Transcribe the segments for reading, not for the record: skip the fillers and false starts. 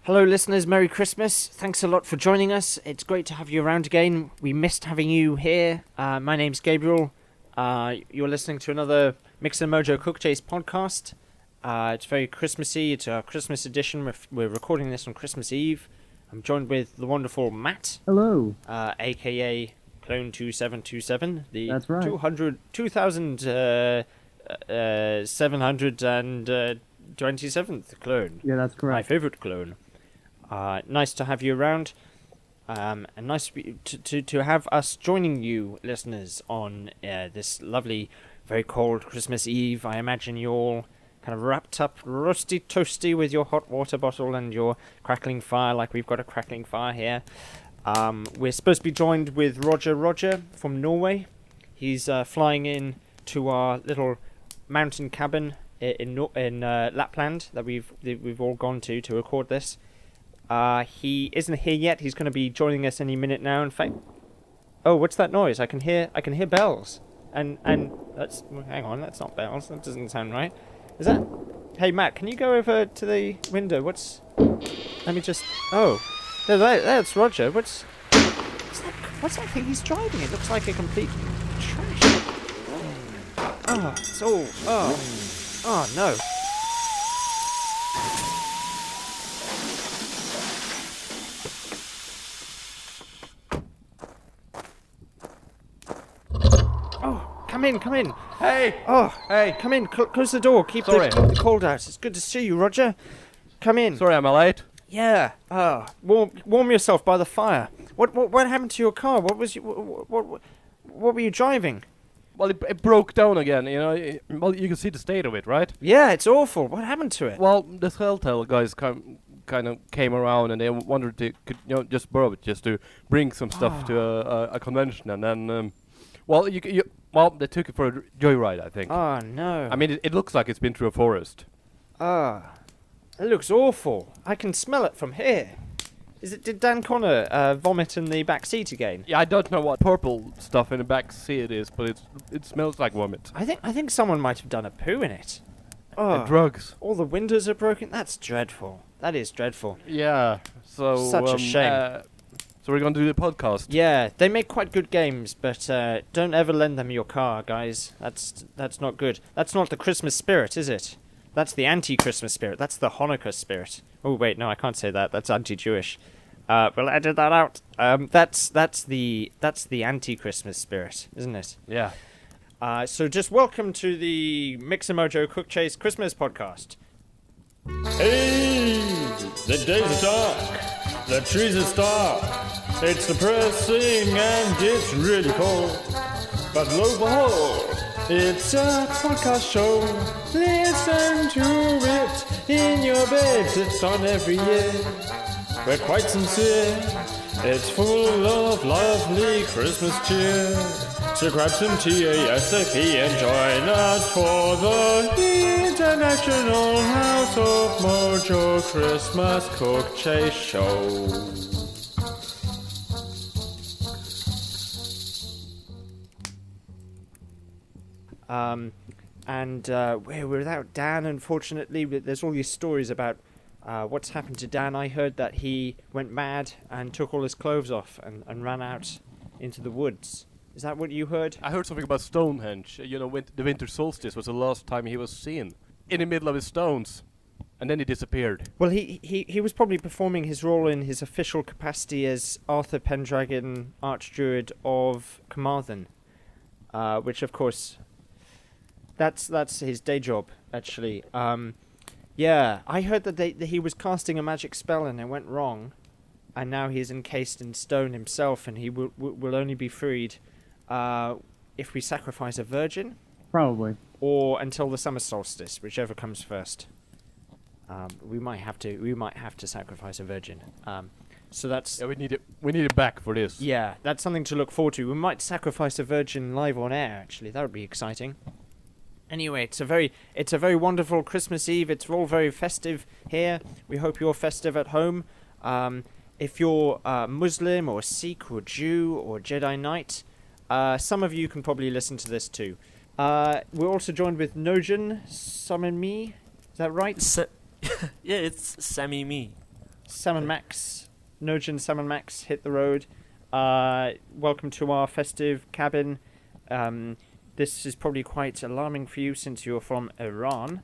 Hello listeners, Merry Christmas. Thanks a lot for joining us. It's great to have you around again. We missed having you here. My name's Gabriel. You're listening to another Mix and Mojo Cook Chase podcast. It's very Christmassy. It's our Christmas edition. We're recording this on Christmas Eve. I'm joined with the wonderful Matt. Hello. AKA Clone 2727. That's right. 2727th clone. Yeah, that's correct. My favourite clone. Nice to have you around, and nice to have us joining you, listeners, on this lovely, very cold Christmas Eve. I imagine you're all kind of wrapped up, rusty toasty, with your hot water bottle and your crackling fire, like we've got a crackling fire here. We're supposed to be joined with Roger from Norway. He's flying in to our little mountain cabin in Lapland that we've all gone to record this. He isn't here yet. He's going to be joining us any minute now. In fact, oh, what's that noise? I can hear bells. And that's, hang on, that's not bells. That doesn't sound right. Is that? Hey Matt, can you go over to the window? Let me just. Oh, there's Roger. What's that thing he's driving? It looks like a complete trash. Oh, it's all. Oh no. Come in. Hey! Oh, Hey! come in. Close the door. Keep Sorry. the cold out. It's good to see you, Roger. Come in. Sorry, am I late? Yeah. Warm yourself by the fire. What happened to your car? What were you driving? Well, it broke down again, you know. Well, you can see the state of it, right? Yeah, it's awful. What happened to it? Well, the Telltale guys kind of came around and they wondered they could, just borrow it, just to bring some stuff to a convention, and then, they took it for a joyride, I think. Oh no. I mean, it looks like it's been through a forest. It looks awful. I can smell it from here. Did Dan Connor vomit in the back seat again? Yeah, I don't know what purple stuff in the back seat is, but it smells like vomit. I think someone might have done a poo in it. And drugs. All the windows are broken. That's dreadful. That is dreadful. Yeah, so... Such a shame. So we're going to do the podcast. Yeah, they make quite good games, but don't ever lend them your car, guys. That's not good. That's not the Christmas spirit, is it? That's the anti-Christmas spirit. That's the Hanukkah spirit. Oh wait, no, I can't say that. That's anti-Jewish. We'll edit that out. That's the anti-Christmas spirit, isn't it? Yeah. So just welcome to the Mix and Mojo Cook Chase Christmas podcast. Hey, the days are dark, the trees are stark, it's depressing and it's really cold, but lo and behold, it's a podcast show. Listen to it in your bed, it's on every year. We're quite sincere, it's full of lovely Christmas cheer. So grab some tea ASAP and join us for the International House of Mojo Christmas Cook Chase Show. We're without Dan, unfortunately. But there's all these stories about what's happened to Dan. I heard that he went mad and took all his clothes off and ran out into the woods. Is that what you heard? I heard something about Stonehenge. The winter solstice was the last time he was seen. In the middle of his stones. And then he disappeared. Well, he was probably performing his role in his official capacity as Arthur Pendragon, Archdruid of Carmarthen. Which, of course, that's his day job, actually. Yeah, I heard that he was casting a magic spell and it went wrong. And now he's encased in stone himself, and he will only be freed if we sacrifice a virgin. Probably. Or until the summer solstice, whichever comes first. We might have to sacrifice a virgin. So that's... Yeah, we need it back for this. Yeah, that's something to look forward to. We might sacrifice a virgin live on air, actually. That would be exciting. Anyway, it's a very wonderful Christmas Eve. It's all very festive here. We hope you're festive at home. If you're Muslim or Sikh or Jew or Jedi Knight, some of you can probably listen to this too. We're also joined with Nojan, Summon Me. Is that right? Yeah, it's Sammy Me. Salmon Max, Nojan Salmon Max hit the road. Welcome to our festive cabin. This is probably quite alarming for you since you're from Iran.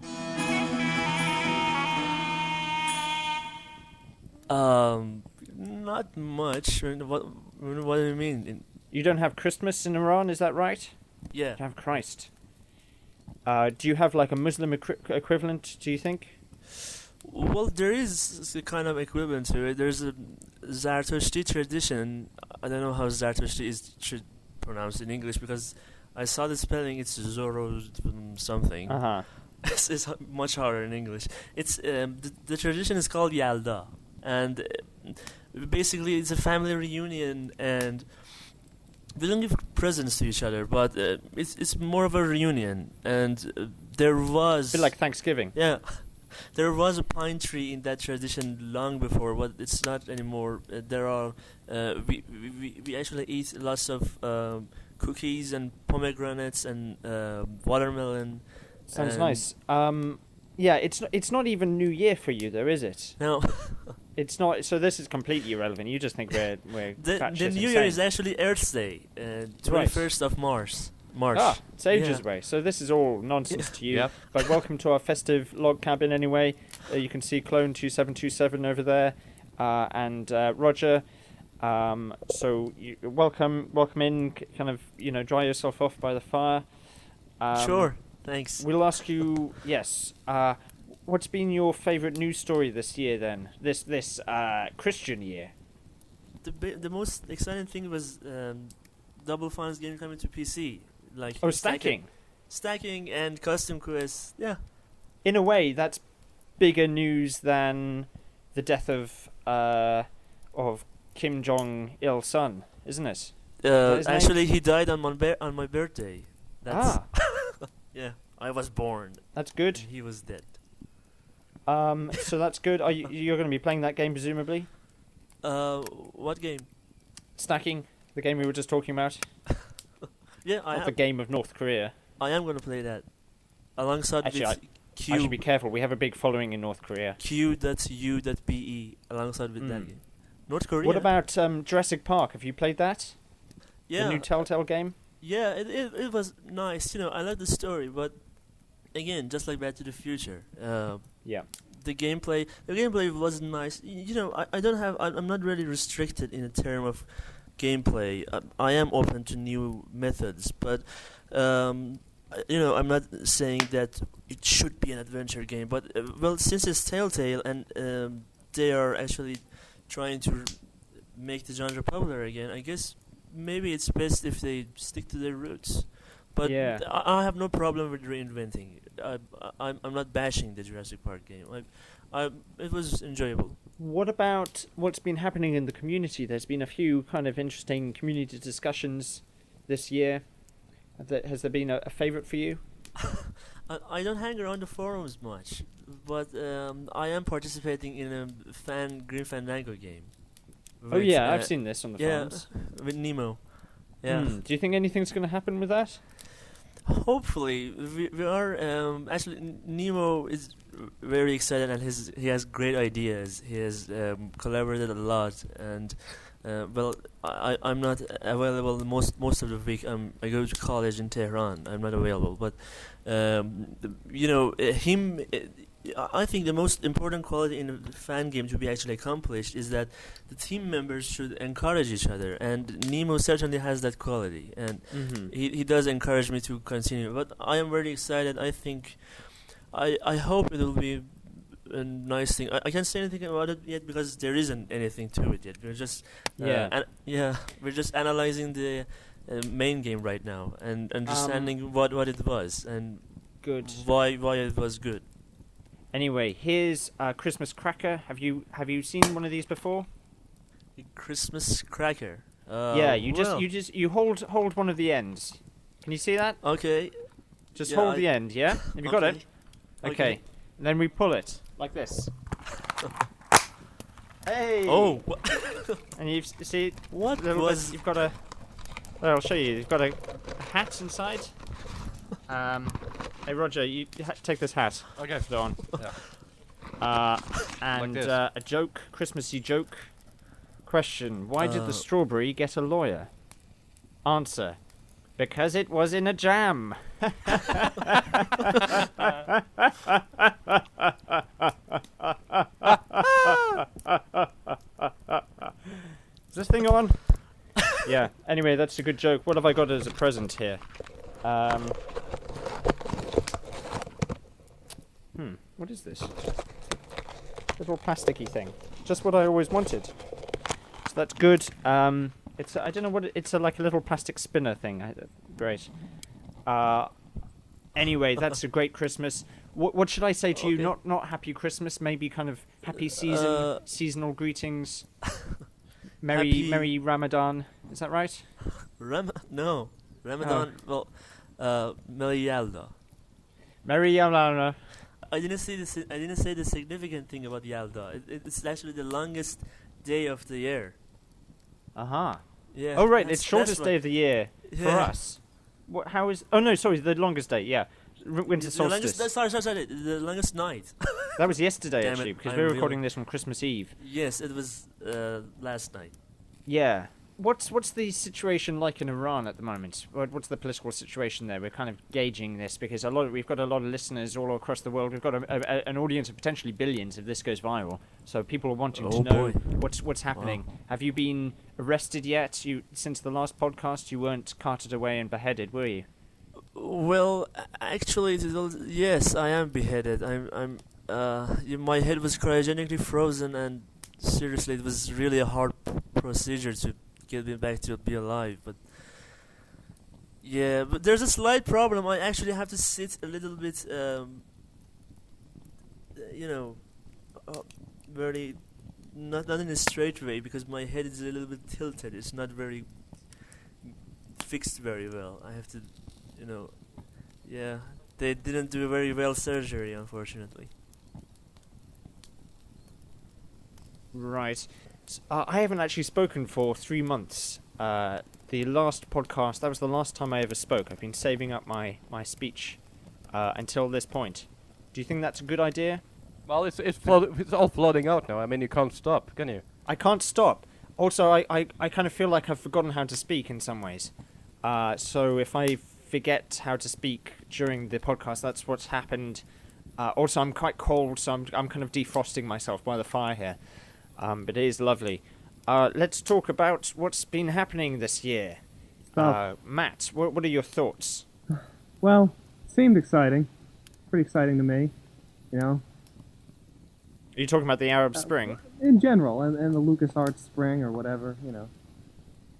Not much. What do you mean? You don't have Christmas in Iran, is that right? Yeah. You have Christ. Do you have like a Muslim equivalent, do you think? Well, there is a kind of equivalent to it. There's a Zarathushtri tradition. I don't know how Zarathushtri should pronounce in English because I saw the spelling. It's Zoro something. It's much harder in English. It's the tradition is called Yalda, and basically it's a family reunion, and they don't give presents to each other, but it's more of a reunion. And there was a bit like Thanksgiving. Yeah. There was a pine tree in that tradition long before, but it's not anymore. There are we actually eat lots of cookies and pomegranates and watermelon. Sounds nice. Yeah, it's not even New Year for you, though, is it? No, it's not. So this is completely irrelevant. You just think we're the New Year is actually Earth's Day, 21st of March. It's ages away. So this is all nonsense to you. Yep. But welcome to our festive log cabin anyway. You can see Clone 2727 over there, and Roger. So welcome in. Kind of dry yourself off by the fire. Sure. Thanks. We'll ask you. Yes. What's been your favourite news story this year? Then this Christian year. The most exciting thing was Double Fine's game coming to PC. Like stacking and custom quests. Yeah. In a way, that's bigger news than the death of Kim Jong Il's son, isn't it? Actually, he died on my birthday. That's yeah, I was born. That's good. He was dead. So that's good. You're going to be playing that game presumably? What game? Stacking, the game we were just talking about. Yeah, the game of North Korea. I am going to play that alongside with Q. I should be careful. We have a big following in North Korea. Q.U.be alongside with that game. North Korea. What about Jurassic Park? Have you played that? Yeah. The new Telltale game? Yeah, it was nice. I like the story, but again, just like Back to the Future. Yeah. The gameplay was nice. I'm not really restricted in a term of gameplay. I am open to new methods, but I'm not saying that it should be an adventure game. But since it's Telltale and they are actually trying to make the genre popular again, I guess maybe it's best if they stick to their roots. But yeah. I have no problem with reinventing. I'm not bashing the Jurassic Park game. It was enjoyable. What about what's been happening in the community? There's been a few kind of interesting community discussions this year. Has there been a favourite for you? I don't hang around the forums much, but I am participating in a Green Fandango game. Oh yeah, I've seen this on the forums. With Nemo. Yeah. Do you think anything's going to happen with that? Hopefully, we are. Actually, Nemo is very excited and he has great ideas. He has collaborated a lot, and I'm not available most of the week. I go to college in Tehran. I'm not available, but him. I think the most important quality in a fan game to be actually accomplished is that the team members should encourage each other, and Nemo certainly has that quality, and he does encourage me to continue. But I am very excited. I think, I hope it will be a nice thing. I can't say anything about it yet because there isn't anything to it yet. We're just we're just analyzing the main game right now and understanding what it was and why it was good. Anyway, here's a Christmas cracker. Have you seen one of these before? A Christmas cracker. Yeah, you hold one of the ends. Can you see that? Okay. Just hold the end. Yeah. Have you got it? Okay. And then we pull it like this. Hey. Oh. And you see what was? You've got a. Well, I'll show you. You've got a hat inside. Hey Roger, you take this hat. Okay. Put it on. Yeah. And this. a joke, Christmassy joke. Question: why did the strawberry get a lawyer? Answer: because it was in a jam. Is this thing on? Yeah. Anyway, that's a good joke. What have I got as a present here? What is this? Little plasticky thing. Just what I always wanted. So that's good. It's I don't know what it's like a little plastic spinner thing. Great. Anyway, that's a great Christmas. What should I say to you? Not happy Christmas. Maybe kind of happy seasonal greetings. Merry Ramadan. Is that right? No, Ramadan. Well, Merry Yalda. Merry Yalda. I didn't say the significant thing about Yalda. It's actually the longest day of the year. Yeah. Oh right, it's shortest day of the year for us. What? How is? Oh no, sorry, the longest day. Yeah, winter solstice. Sorry. The longest night. That was yesterday Damn actually, it, because I'm we were really- recording this on Christmas Eve. Yes, it was last night. Yeah. What's the situation like in Iran at the moment? What's the political situation there? We're kind of gauging this because we've got a lot of listeners all across the world. We've got an audience of potentially billions if this goes viral. So people are wanting to know what's happening. Wow. Have you been arrested yet? Since the last podcast, you weren't carted away and beheaded, were you? Well, actually, yes, I am beheaded. My head was cryogenically frozen, and seriously, it was really a hard procedure to get me back to be alive. But yeah, but there's a slight problem. I actually have to sit a little bit, very not in a straight way because my head is a little bit tilted. It's not very fixed very well. I have to, they didn't do very well surgery, unfortunately. Right. I haven't actually spoken for 3 months. The last podcast, that was the last time I ever spoke. I've been saving up my speech until this point. Do you think that's a good idea? Well, it's all flooding out now. I mean, you can't stop, can you? I can't stop. Also, I kind of feel like I've forgotten how to speak in some ways. So if I forget how to speak during the podcast, that's what's happened. Also, I'm quite cold, so I'm kind of defrosting myself by the fire here. But it is lovely. Let's talk about what's been happening this year. Matt, what are your thoughts? Well, seemed exciting. Pretty exciting to me, Are you talking about the Arab Spring? In general, and the LucasArts Spring or whatever,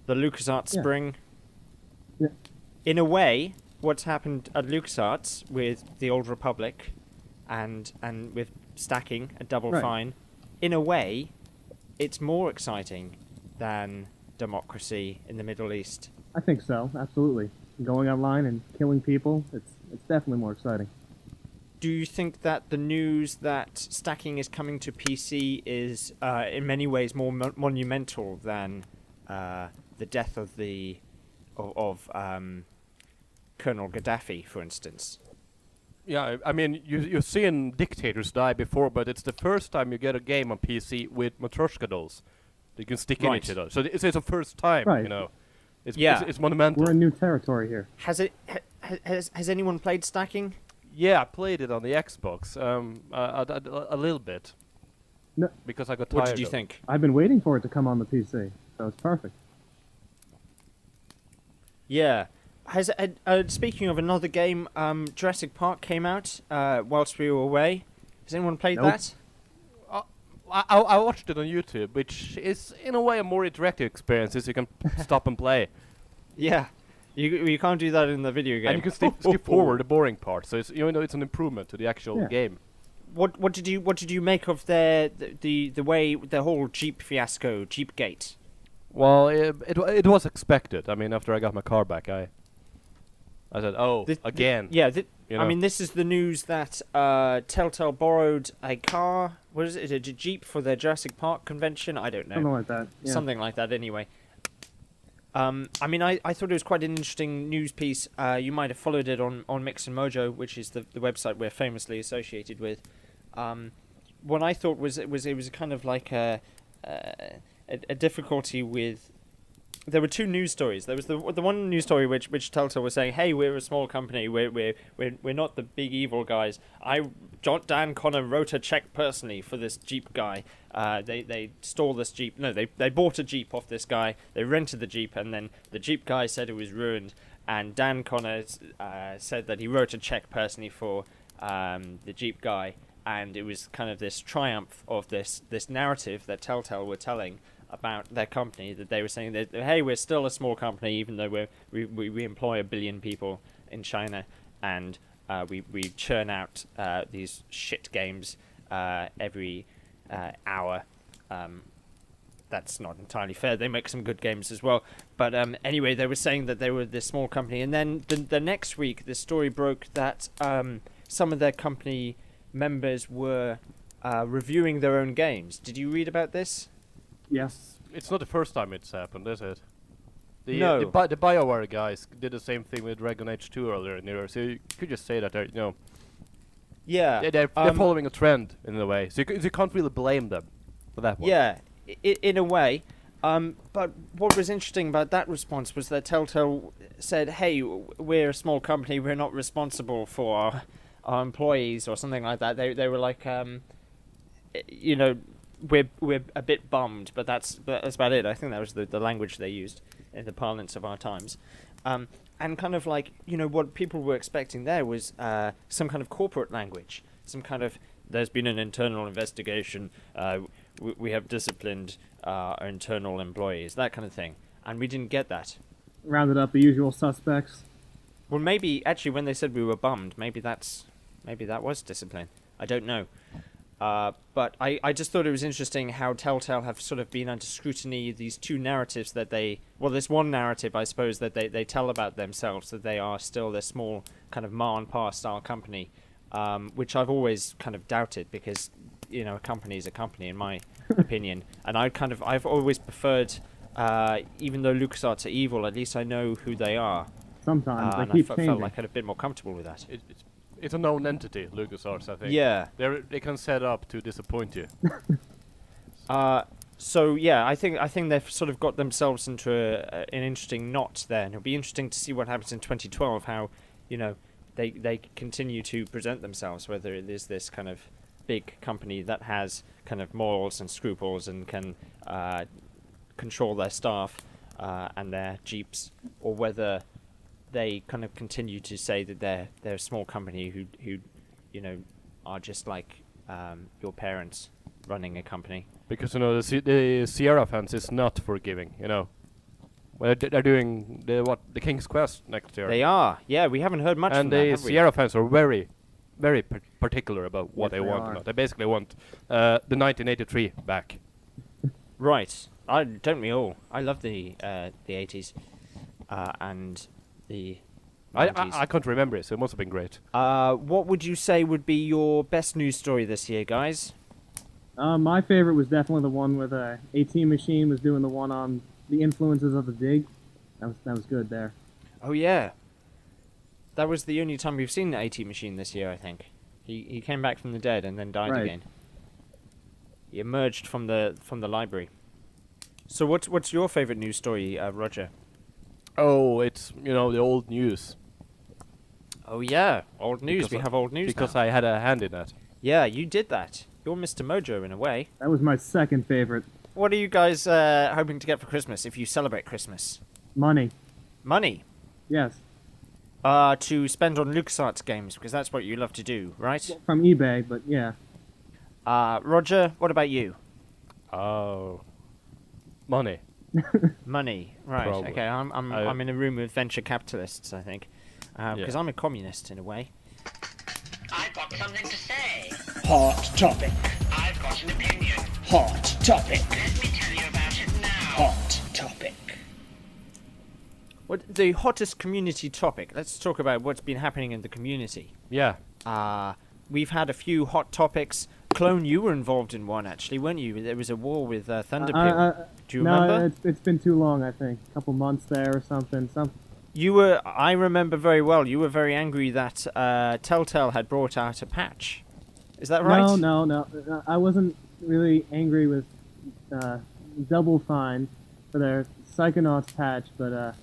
The LucasArts Yeah. Spring? Yeah. In a way, what's happened at LucasArts with the Old Republic and with stacking a Double Right. Fine, in a way, it's more exciting than democracy in the Middle East. I think so, absolutely. Going online and killing people, it's definitely more exciting. Do you think that the news that stacking is coming to PC is, in many ways, more monumental than the death of Colonel Gaddafi, for instance? Yeah, I mean, you've seen dictators die before, but it's the first time you get a game on PC with Matryoshka dolls. You can stick in each other. So it's the first time, Right. It's monumental. We're in new territory here. Has anyone played stacking? Yeah, I played it on the Xbox a little bit. No, because I got tired What did you of think? I've been waiting for it to come on the PC, so it's perfect. Yeah. Speaking of another game, Jurassic Park came out whilst we were away. Has anyone played Nope. that? I watched it on YouTube, which is in a way a more interactive experience, as you can stop and play, Yeah. You can't do that in the video game. and you can skip forward the boring part. So it's it's an improvement to the actual Yeah. game. What did you make of the way the whole Jeep fiasco, Jeepgate? Well, it was expected. I mean, after I got my car back, I said, again. Yeah. You know? I mean, this is the news that Telltale borrowed a car. What is it? A Jeep for their Jurassic Park convention? I don't know. Something like that. Yeah. Something like that, anyway. I mean, I thought it was quite an interesting news piece. You might have followed it on Mix and Mojo, which is the website we're famously associated with. what I thought was it was kind of like a difficulty with. There were two news stories. There was the one news story which Telltale was saying, "Hey, we're a small company. We're not the big evil guys." Dan Connor wrote a check personally for this Jeep guy. They stole this Jeep. No, they bought a Jeep off this guy. They rented the Jeep, and then the Jeep guy said it was ruined. And Dan Connor said that he wrote a check personally for the Jeep guy, and it was kind of this triumph of this narrative that Telltale were telling about their company, that they were saying that, hey, we're still a small company even though we employ 1 billion people in China, and we churn out these shit games every hour. That's not entirely fair. They make some good games as well. But anyway, they were saying that they were this small company, and then the next week the story broke that some of their company members were reviewing their own games. Did you read about this? Yes. It's not the first time it's happened, is it? No. The BioWare guys did the same thing with Dragon Age 2 earlier in the year, so you could just say that they're, Yeah. they're following a trend in a way, so you can't really blame them for that one. Yeah, in a way. But what was interesting about that response was that Telltale said, hey, we're a small company, we're not responsible for our employees or something like that. They were like, we're a bit bummed, but that's about it. I think that was the language they used in the parlance of our times. And kind of like, what people were expecting there was some kind of corporate language, some kind of, there's been an internal investigation, we have disciplined our internal employees, that kind of thing. And we didn't get that. Rounded up the usual suspects. Well, maybe, actually, when they said we were bummed, maybe that was discipline. I don't know. But I just thought it was interesting how Telltale have sort of been under scrutiny, these two narratives that there's one narrative, I suppose, that they tell about themselves, that they are still this small kind of ma and pa style company, which I've always kind of doubted, because, a company is a company, in my opinion. And I've always preferred, even though LucasArts are evil, at least I know who they are. Sometimes they and keep I changing. felt like I'd have been more comfortable with that. It's a known entity, LucasArts, I think. Yeah. They can set up to disappoint you. So yeah, I think they've sort of got themselves into an interesting knot there, and it'll be interesting to see what happens in 2012. How, they continue to present themselves, whether it is this kind of big company that has kind of morals and scruples and can control their staff and their jeeps, or whether they kind of continue to say that they're a small company who are just like your parents running a company. Because the Sierra fans is not forgiving. Well, they're doing the King's Quest next year. They are. Yeah, we haven't heard much from and that, the have we? Sierra fans are very, very particular about what Yes, they they want. are. or not. They basically want the 1983 back. Right. Don't we all? I love the 80s and the 90s. I can't remember it, so it must have been great. What would you say would be your best news story this year, guys? My favorite was definitely the one with A-Team Machine was doing the one on the influences of the dig. That was good there. Oh yeah, that was the only time we've seen the AT Machine this year. I think he came back from the dead and then died Right. again. He emerged from the library. So what's your favorite news story, Roger? Oh, it's the old news. Oh yeah, old news. Because We have old news because now. I had a hand in that. Yeah, you did that. You're Mr. Mojo in a way. That was my second favorite. What are you guys hoping to get for Christmas if you celebrate Christmas? Money. Money. Yes. To spend on LucasArts games, because that's what you love to do, right? From eBay, but yeah. Roger, what about you? Oh, money. Money, right? Probably. Okay, I'm in a room with venture capitalists, I think, because Yeah. I'm a communist in a way. I've got something to say. Hot topic. I've got an opinion. Hot topic. Let me tell you about it now. Hot topic. What the hottest community topic? Let's talk about what's been happening in the community. Yeah. We've had a few hot topics. Clone, you were involved in one actually, weren't you? There was a war with Thunderpig. Do you no, remember? it's been too long, I think. A couple months there or something. You were. I remember very well. You were very angry that Telltale had brought out a patch. Is that right? No. I wasn't really angry with Double Fine for their Psychonauts patch, but I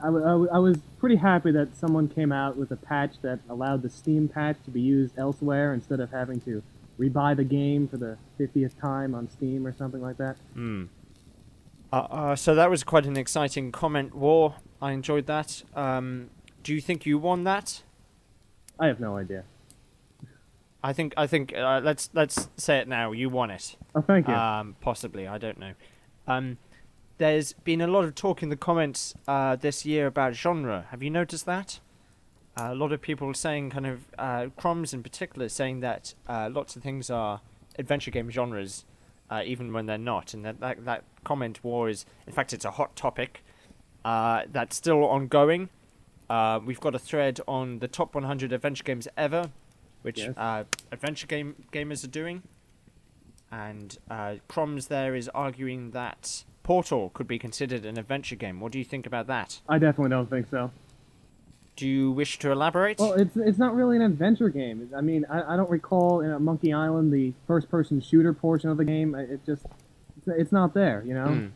was pretty happy that someone came out with a patch that allowed the Steam patch to be used elsewhere instead of having to rebuy the game for the 50th time on Steam or something like that. So that was quite an exciting comment war. I enjoyed that. Do you think you won that? I have no idea. I think. Let's say it now. You won it. Oh, thank you. Possibly. I don't know. There's been a lot of talk in the comments this year about genre. Have you noticed that? A lot of people saying, kind of, Crumbs in particular, saying that lots of things are adventure game genres, even when they're not. And that comment war is, in fact, it's a hot topic that's still ongoing. We've got a thread on the top 100 adventure games ever, which Yes. adventure gamers are doing. And Crumbs there is arguing that Portal could be considered an adventure game. What do you think about that? I definitely don't think so. Do you wish to elaborate? Well, it's not really an adventure game. I mean, I don't recall in Monkey Island the first-person shooter portion of the game. It's not there, you know?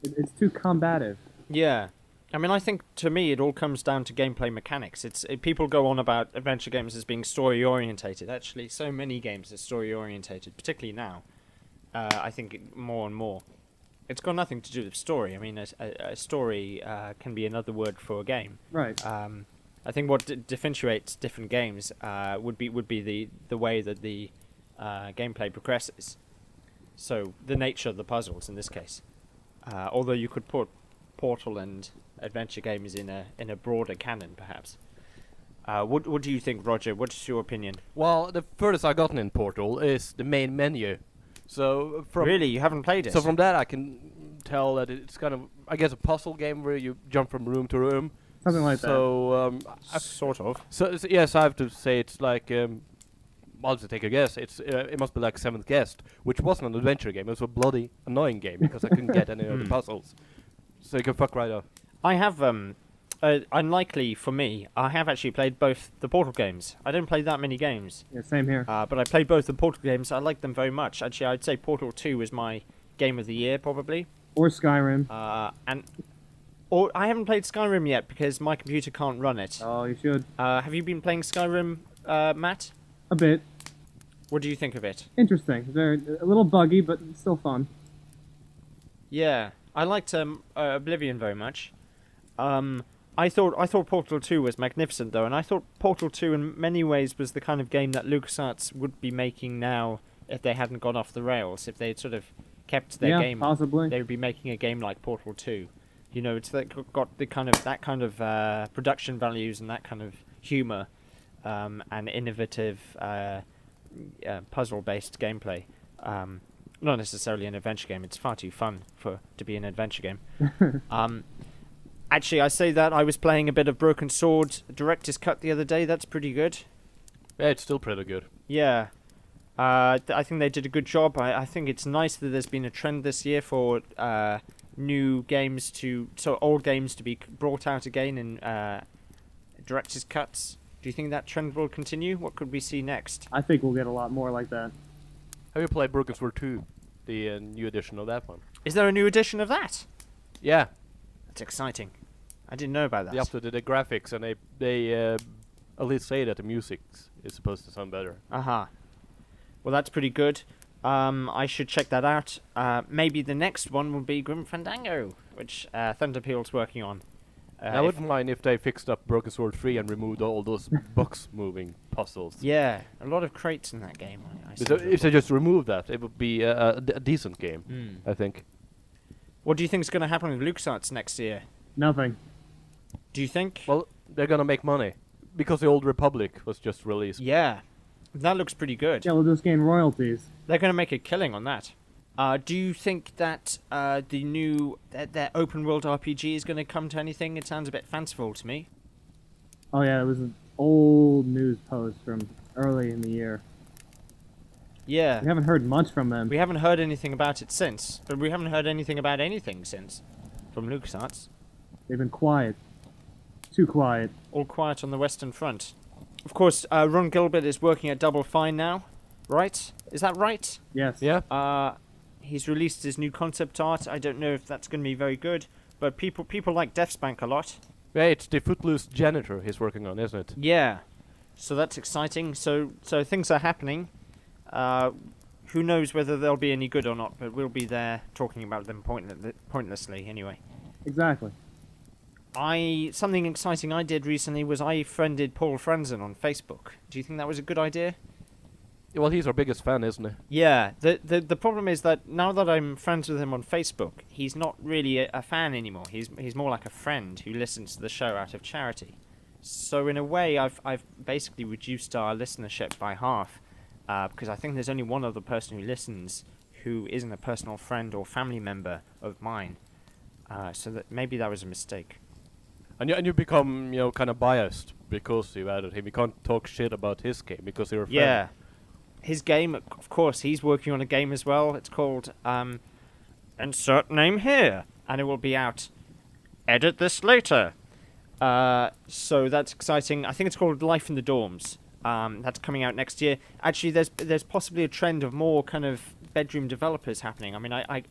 It's too combative. Yeah. I mean, I think, to me, it all comes down to gameplay mechanics. People go on about adventure games as being story-orientated. Actually, so many games are story-orientated, particularly now. I think more and more. It's got nothing to do with story. I mean, a story can be another word for a game. Right. I think what differentiates different games would be the way that the gameplay progresses. So the nature of the puzzles in this case. Although you could put Portal and adventure games in a broader canon, perhaps. What do you think, Roger? What's your opinion? Well, the furthest I've gotten in Portal is the main menu. So Really, you haven't played it? So from that, I can tell that it's kind of, I guess, a puzzle game where you jump from room to room. Something like that. So sort of. So yes, I have to say it's like. I'll just take a guess. It must be like Seventh Guest, which wasn't an adventure game. It was a bloody annoying game because I couldn't get any of the puzzles. So you can fuck right off. I have unlikely for me, I have actually played both the Portal games. I don't play that many games. Yeah, same here. But I played both the Portal games. I like them very much. Actually, I'd say Portal 2 is my game of the year, probably. Or Skyrim. Or I haven't played Skyrim yet because my computer can't run it. Oh, you should. Have you been playing Skyrim, Matt? A bit. What do you think of it? Interesting. A little buggy, but still fun. Yeah, I liked Oblivion very much. I thought Portal 2 was magnificent though, and I thought Portal 2 in many ways was the kind of game that LucasArts would be making now if they hadn't gone off the rails. If they'd sort of kept their game, possibly. they would be making a game like Portal 2. You know, it's got the kind of production values and that kind of humor, and innovative puzzle-based gameplay. Not necessarily an adventure game. It's far too fun to be an adventure game. Actually, I say that I was playing a bit of Broken Sword Director's Cut the other day. That's pretty good. Yeah, it's still pretty good. Yeah. I think they did a good job. I think it's nice that there's been a trend this year for new games old games to be brought out again in Director's Cuts. Do you think that trend will continue? What could we see next? I think we'll get a lot more like that. Have you played Broken Sword 2? The new edition of that one? Is there a new edition of that? Yeah. That's exciting. I didn't know about that. They updated the graphics and they at least say that the music is supposed to sound better. Well, that's pretty good. I should check that out. Maybe the next one will be Grim Fandango, which Thunderpeel's working on. I wouldn't mind if they fixed up Broken Sword 3 and removed all those box moving puzzles. Yeah, a lot of crates in that game. So if they just removed that, it would be a decent game, I think. What do you think is going to happen with LucasArts next year? Nothing. Do you think? Well, they're gonna make money because the Old Republic was just released. Yeah, that looks pretty good. Yeah, we'll just gain royalties. They're going to make a killing on that. Do you think that the new their open world RPG is going to come to anything? It sounds a bit fanciful to me. Oh yeah, it was an old news post from early in the year. Yeah. We haven't heard much from them. We haven't heard anything about it since, but we haven't heard anything about anything since from LucasArts. They've been quiet. Too quiet. All quiet on the Western Front. Of course, Ron Gilbert is working at Double Fine now, right? Is that right? Yes. Yeah. He's released his new concept art. I don't know if that's going to be very good, but people like Deathspank a lot. Yeah, it's the Footloose janitor he's working on, isn't it? Yeah, so that's exciting. So things are happening. Who knows whether they'll be any good or not? But we'll be there talking about them pointlessly anyway. Exactly. Something exciting I did recently was I friended Paul Franzen on Facebook. Do you think that was a good idea? Well, he's our biggest fan, isn't he? Yeah. The problem is that now that I'm friends with him on Facebook, he's not really a fan anymore. He's more like a friend who listens to the show out of charity. So in a way, I've basically reduced our listenership by half, because I think there's only one other person who listens who isn't a personal friend or family member of mine. So that maybe that was a mistake. And you become, kind of biased because you added him. You can't talk shit about his game because you're a fan. Yeah. His game, of course, he's working on a game as well. It's called Insert Name Here, and it will be out. Edit this later. So that's exciting. I think it's called Life in the Dorms. That's coming out next year. Actually, there's possibly a trend of more kind of bedroom developers happening. I mean, I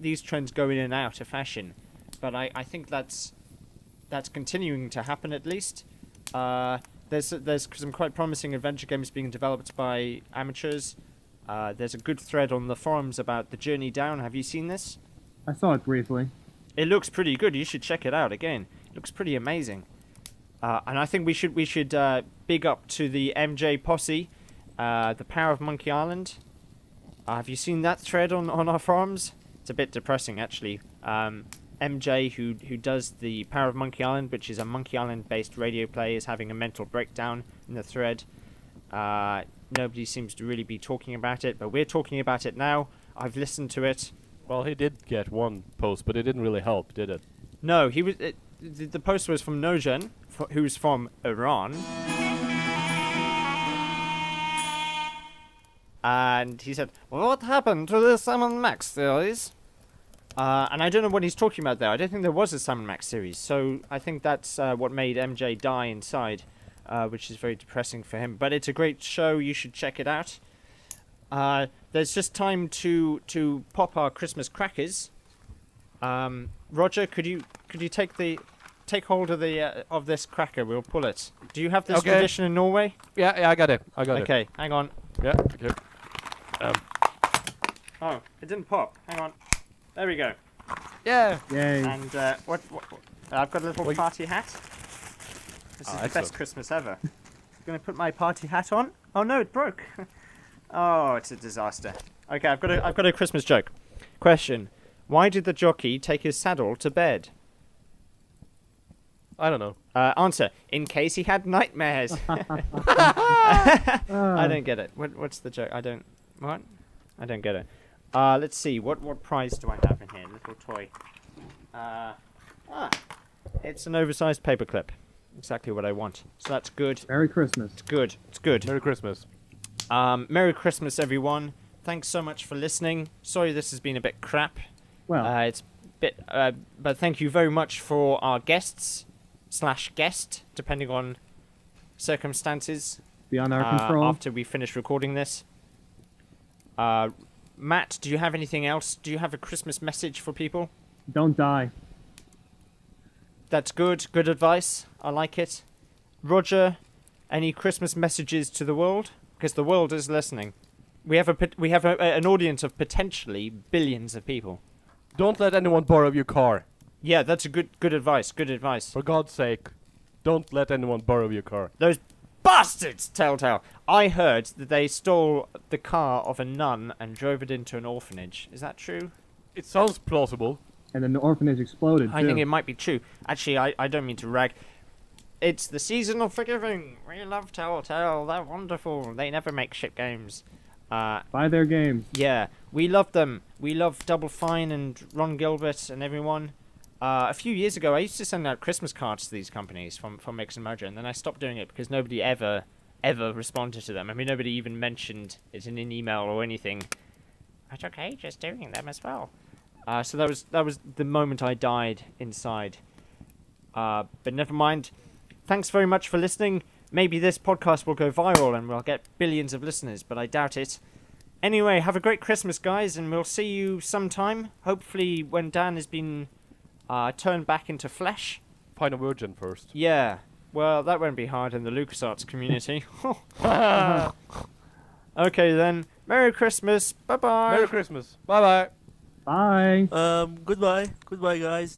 these trends go in and out of fashion, but I think that's continuing to happen at least. There's some quite promising adventure games being developed by amateurs. There's a good thread on the forums about the Journey Down. Have you seen this? I saw it briefly. It looks pretty good. You should check it out again. It looks pretty amazing. And I think we should big up to the MJ posse, the Power of Monkey Island. Have you seen that thread on our forums? It's a bit depressing actually. MJ, who does the Power of Monkey Island, which is a Monkey Island-based radio play, is having a mental breakdown in the thread. Nobody seems to really be talking about it, but we're talking about it now. I've listened to it. Well, he did get one post, but it didn't really help, did it? No, he was. The post was from Nojan, who's from Iran. And he said, well, what happened to the Sam & Max series? And I don't know what he's talking about there. I don't think there was a Sam & Max series. So I think that's what made MJ die inside, which is very depressing for him. But it's a great show. You should check it out. There's just time to pop our Christmas crackers. Roger, could you take hold of this cracker? We'll pull it. Do you have this tradition in Norway? Yeah, I got it. Okay, hang on. Yeah, okay. Oh, it didn't pop. Hang on. There we go. Yeah. Yay. And what I've got a little party hat. This is the excellent. best Christmas ever. Gonna put my party hat on. Oh no, it broke. Oh, it's a disaster. Okay, I've got a Christmas joke. Question: why did the jockey take his saddle to bed? I don't know. Answer: in case he had nightmares. I don't get it. What's the joke? I don't get it. Let's see. What prize do I have in here? Little toy. It's an oversized paperclip. Exactly what I want. So that's good. Merry Christmas. It's good. It's good. Merry Christmas. Merry Christmas, everyone. Thanks so much for listening. Sorry this has been a bit crap. Well, It's a bit, but thank you very much for our guest, depending on circumstances. beyond our control. After we finish recording this. Matt, do you have anything else? Do you have a Christmas message for people? Don't die. That's good. Good advice. I like it. Roger, any Christmas messages to the world? Because the world is listening. We have an audience of potentially billions of people. Don't let anyone borrow your car. Yeah, that's a good advice. Good advice. For God's sake, don't let anyone borrow your car. Those bastards, Telltale. I heard that they stole the car of a nun and drove it into an orphanage. Is that true? It sounds plausible. And then the orphanage exploded, I too. think it might be true. Actually, I don't mean to rag. It's the season of forgiving. We love Telltale. They're wonderful. They never make shit games. Buy their games. Yeah, we love them. We love Double Fine and Ron Gilbert and everyone. A few years ago, I used to send out Christmas cards to these companies from Mix and Mojo, and then I stopped doing it because nobody ever responded to them. I mean, nobody even mentioned it in an email or anything. That's okay, just doing them as well. So that was the moment I died inside. But never mind. Thanks very much for listening. maybe this podcast will go viral and we'll get billions of listeners, but I doubt it. Anyway, have a great Christmas, guys, and we'll see you sometime. Hopefully when Dan has been turned back into flesh. Find a virgin first. Yeah. Well, that won't be hard in the LucasArts community. Okay, then. Merry Christmas. Bye-bye. Merry Christmas. Bye-bye. Bye. Goodbye. Goodbye, guys.